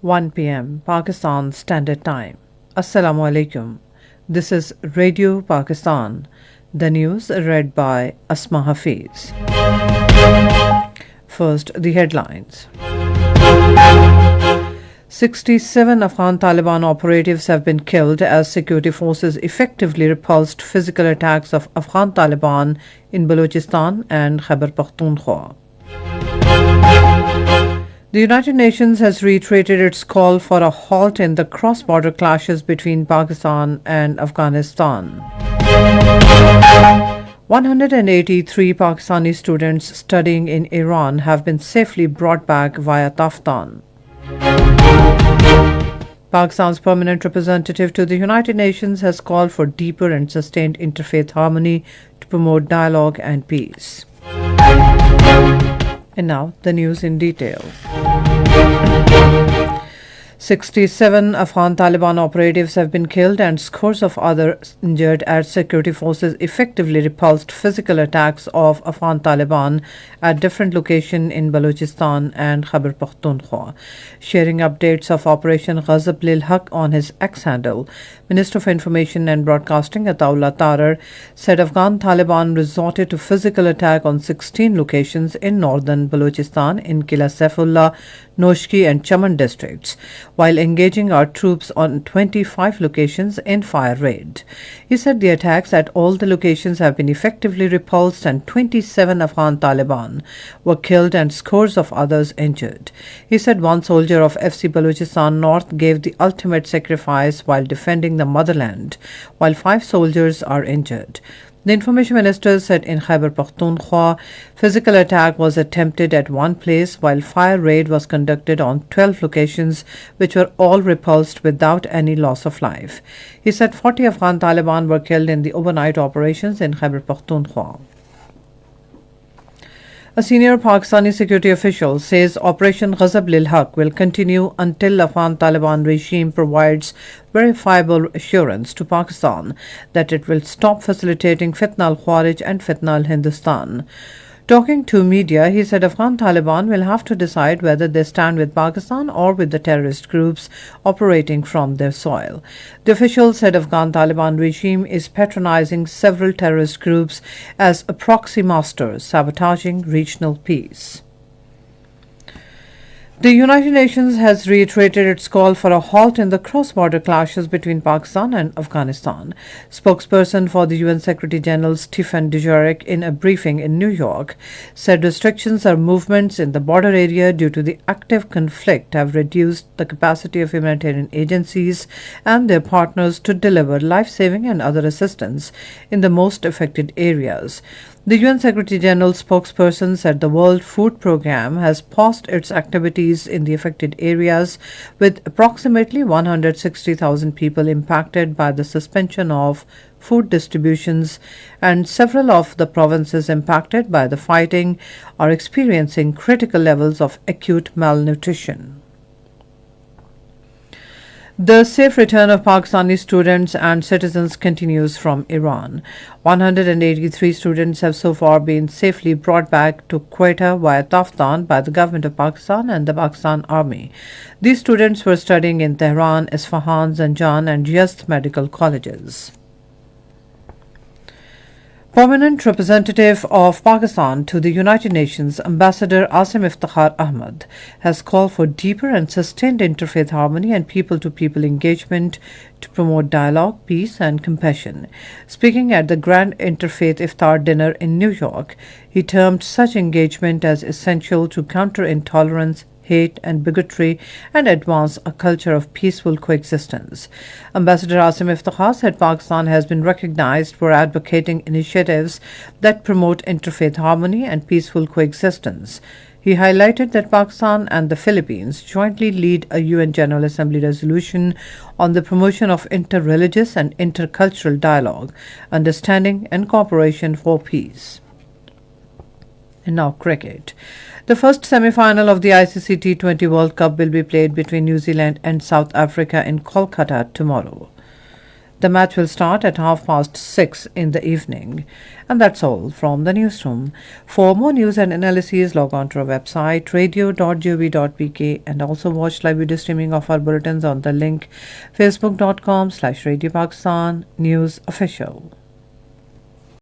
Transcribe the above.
1 p.m. Pakistan Standard Time. Assalamu alaikum. This is Radio Pakistan. The news read by Asma Hafiz. First, the headlines. 67 Afghan Taliban operatives have been killed as security forces effectively repulsed physical attacks of Afghan Taliban in Balochistan and Khyber Pakhtunkhwa. The United Nations has reiterated its call for a halt in the cross-border clashes between Pakistan and Afghanistan. 183 Pakistani students studying in Iran have been safely brought back via Taftan. Pakistan's permanent representative to the United Nations has called for deeper and sustained interfaith harmony to promote dialogue and peace. And now, the news in detail. 67 Afghan Taliban operatives have been killed and scores of others injured as security forces effectively repulsed physical attacks of Afghan Taliban at different locations in Balochistan and Khyber Pakhtunkhwa. Sharing updates of Operation Ghazab Lil Haq on his X handle, Minister of Information and Broadcasting Ataullah Tarar said Afghan Taliban resorted to physical attack on 16 locations in northern Balochistan in Qila Saifullah, Noshki and Chaman districts, while engaging our troops on 25 locations in fire raid. He said the attacks at all the locations have been effectively repulsed and 27 Afghan Taliban were killed and scores of others injured. He said one soldier of FC Balochistan North gave the ultimate sacrifice while defending the motherland, while 5 soldiers are injured. The Information Minister said in Khyber Pakhtunkhwa, physical attack was attempted at one place while fire raid was conducted on 12 locations which were all repulsed without any loss of life. He said 40 Afghan Taliban were killed in the overnight operations in Khyber Pakhtunkhwa. A senior Pakistani security official says Operation Ghazab Lil Haq will continue until Afghan Taliban regime provides verifiable assurance to Pakistan that it will stop facilitating Fitna al-Khawarij and Fitna al-Hindustan. Talking to media, he said Afghan Taliban will have to decide whether they stand with Pakistan or with the terrorist groups operating from their soil. The official said Afghan Taliban regime is patronizing several terrorist groups as a proxy masters, sabotaging regional peace. The United Nations has reiterated its call for a halt in the cross-border clashes between Pakistan and Afghanistan. Spokesperson for the UN Secretary-General Stephen Dujarric in a briefing in New York said restrictions or movements in the border area due to the active conflict have reduced the capacity of humanitarian agencies and their partners to deliver life-saving and other assistance in the most affected areas. The UN Secretary-General spokesperson said the World Food Programme has paused its activities in the affected areas, with approximately 160,000 people impacted by the suspension of food distributions, and several of the provinces impacted by the fighting are experiencing critical levels of acute malnutrition. The safe return of Pakistani students and citizens continues from Iran. 183 students have so far been safely brought back to Quetta via Taftan by the government of Pakistan and the Pakistan Army. These students were studying in Tehran, Isfahan, Zanjan and Yazd medical colleges. Permanent representative of Pakistan to the United Nations, Ambassador Asim Iftikhar Ahmad, has called for deeper and sustained interfaith harmony and people-to-people engagement to promote dialogue, peace and compassion. Speaking at the Grand Interfaith Iftar dinner in New York, he termed such engagement as essential to counter intolerance, hate and bigotry and advance a culture of peaceful coexistence. Ambassador Asim Iftikhar said Pakistan has been recognized for advocating initiatives that promote interfaith harmony and peaceful coexistence. He highlighted that Pakistan and the Philippines jointly lead a UN General Assembly resolution on the promotion of inter-religious and intercultural dialogue, understanding and cooperation for peace. And now cricket. The first semi-final of the ICC T20 World Cup will be played between New Zealand and South Africa in Kolkata tomorrow. The match will start at 6:30 in the evening. And that's all from the newsroom. For more news and analyses, log on to our website radio.gov.pk and also watch live video streaming of our bulletins on the link facebook.com/Radio Pakistan News Official.